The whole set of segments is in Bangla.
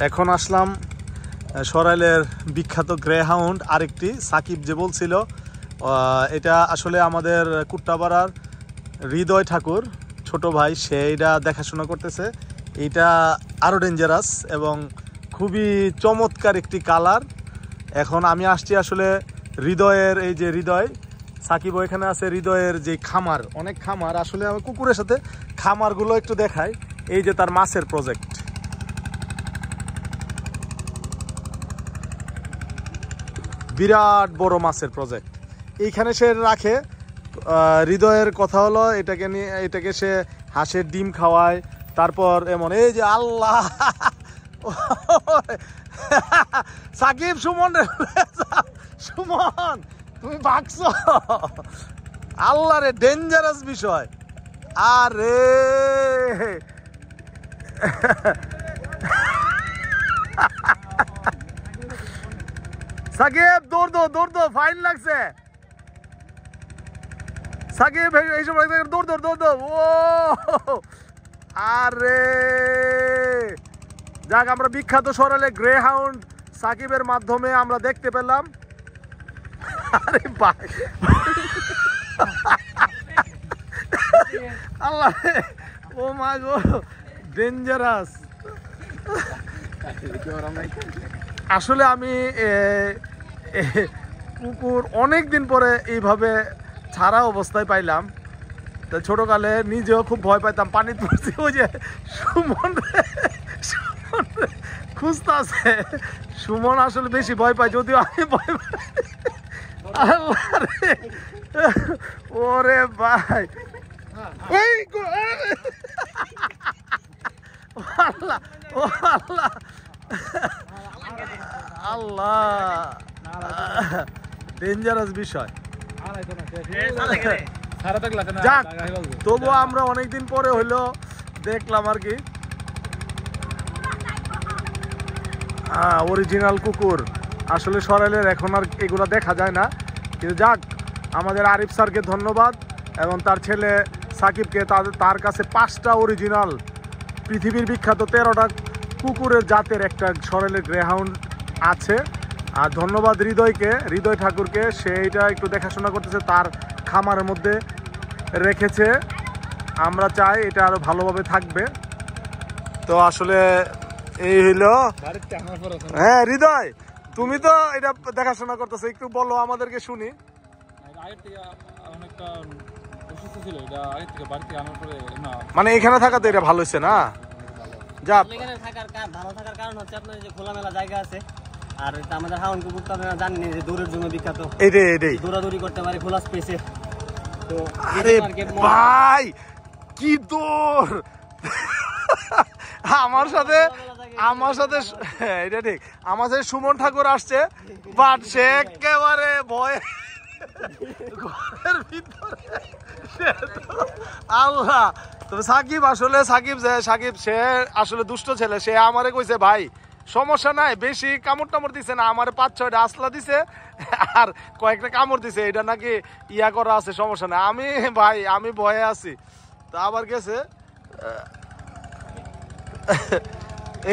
এখন আসলাম সরাইলের বিখ্যাত গ্রে হাউন্ড আরেকটি সাকিব যে বলছিল, এটা আসলে আমাদের কুট্টাপাড়ার হৃদয় ঠাকুর ছোট ভাই, সে এটা দেখাশোনা করতেছে। এটা আরও ডেঞ্জারাস এবং খুবই চমৎকার একটি কালার। এখন আমি আসছি আসলে হৃদয়ের, এই যে হৃদয় সাকিব এখানে আছে, হৃদয়ের যে খামার, অনেক খামার, আসলে আমি কুকুরের সাথে খামারগুলো একটু দেখাই। এই যে তার মাছের প্রজেক্ট, বিরাট বড় মাছের প্রজেক্ট এইখানে সে রাখে। হৃদয়ের কথা হলো এটাকে নিয়ে, এটাকে সে হাঁসের ডিম খাওয়ায়, তারপর এমন এই যে আল্লাহ সাকিব, সুমন রে, সুমন তুমি ভাগছো, আল্লাহ রে, ডেঞ্জারাস বিষয়। আরে সাকিব দৌড় দো, দৌড় দো, ফাইন লাগছে সাকিব, এই সময় দৌড় দৌড় দৌড় দো। ও আরে যাক, আমরা বিখ্যাত সরাইলে গ্রে হাউন্ড সাকিবের মাধ্যমে আমরা দেখতে পেলাম। আরে ভাই আল্লাহ, ও মা গো, ডেঞ্জারাস। আসলে আমি কুকুর অনেক দিন পরে এইভাবে ছাড়া অবস্থায় পাইলাম। তো ছোটকালে নিজেও খুব ভয় পাইতাম, পানি পড়ছি, ওই যে সুমন খুঁজতে আছে, সুমন আসলে বেশি ভয় পায়, যদিও আমি ভয় পাই। আল্লাহ রে, ওরে ভাই, আল্লাহ, ও আল্লাহ, আল্লাহ, ডেঞ্জারাস বিষয়। যাক, তবুও আমরা অনেকদিন পরে হইলো দেখলাম আর কি অরিজিনাল কুকুর। আসলে সরাইলের এখন আর এগুলো দেখা যায় না, কিন্তু যাক, আমাদের আরিফ স্যারকে ধন্যবাদ এবং তার ছেলে সাকিবকে, তার কাছে 5টা অরিজিনাল পৃথিবীর বিখ্যাত 13টা কুকুরের জাতের একটা সরাইলের গ্রেহাউন্ড আছে। আর ধন্যবাদ হৃদয়কে, হৃদয় ঠাকুরকে, সে এইটা একটু দেখাশোনা করতেছে, তার খামারের মধ্যে রেখেছে। আমরা চাই এটা আরো ভালোভাবে থাকবে। তো আসলে এই হইলো, হ্যাঁ হৃদয়, তুমি তো এটা দেখাশোনা করতেছো, একটু বলো আমাদেরকে শুনি। মানে এখানে থাকা তো এটা ভালো হয়েছে না? যা, এখানে ভালো থাকার কারণ হচ্ছে আপনার যে খোলামেলা জায়গা আছে, আর আমাদের হাউন্ড কুকুর তো আপনারা জানেন যে দৌড়ের জন্য বিখ্যাত, এইটাই দৌড়াদৌড়ি করতে পারে খোলা স্পেসে। তো আরে ভাই কি দৌড়, আমার সাথে এটা ঠিক, আমার সাথে সুমন ঠাকুর আসছে, বাট সে একেবারে ভয় ঘরের ভিতরে। আল্লাহ, তবে সাকিব আসলে সাকিব সে আসলে দুষ্ট ছেলে। সে আমারে কইছে, ভাই সমস্যা নাই, বেশি কামড় টামড় দিছে না, আমার 5-6টা আসলা দিছে আর কয়েকটা কামড় দিছে, এটা নাকি ইয়া করা আছে, সমস্যা নাই। আমি ভয়ে আছি। তা আবার গেছে,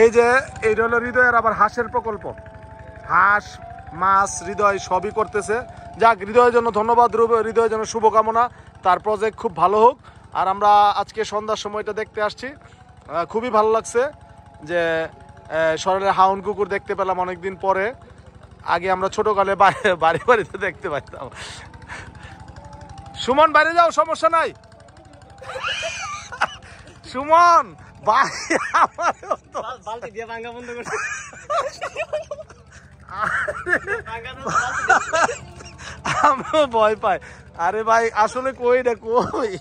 এই যে এইটা হলো হৃদয়ের আবার হাঁসের প্রকল্প, হাঁস মাছ হৃদয় সবই করতেছে। যাক, হৃদয়ের জন্য ধন্যবাদ, হৃদয়ের জন্য শুভকামনা, তার প্রজেক্ট খুব ভালো হোক। আর আমরা আজকে সন্ধ্যার সময়টা দেখতে আসছি, খুবই ভালো লাগছে যে সরাইলের হাউন্ড কুকুর দেখতে পেলাম অনেকদিন পরে। আগে আমরা ছোটকালে বাড়িতে দেখতে পাইতাম। সুমন বাইরে যাও, সমস্যা নাই। সুমন ভাই, বালতি দিয়ে ভাঙা বন্ধ করছে, আমিও ভয় পাই। আরে ভাই আসলে কই না কই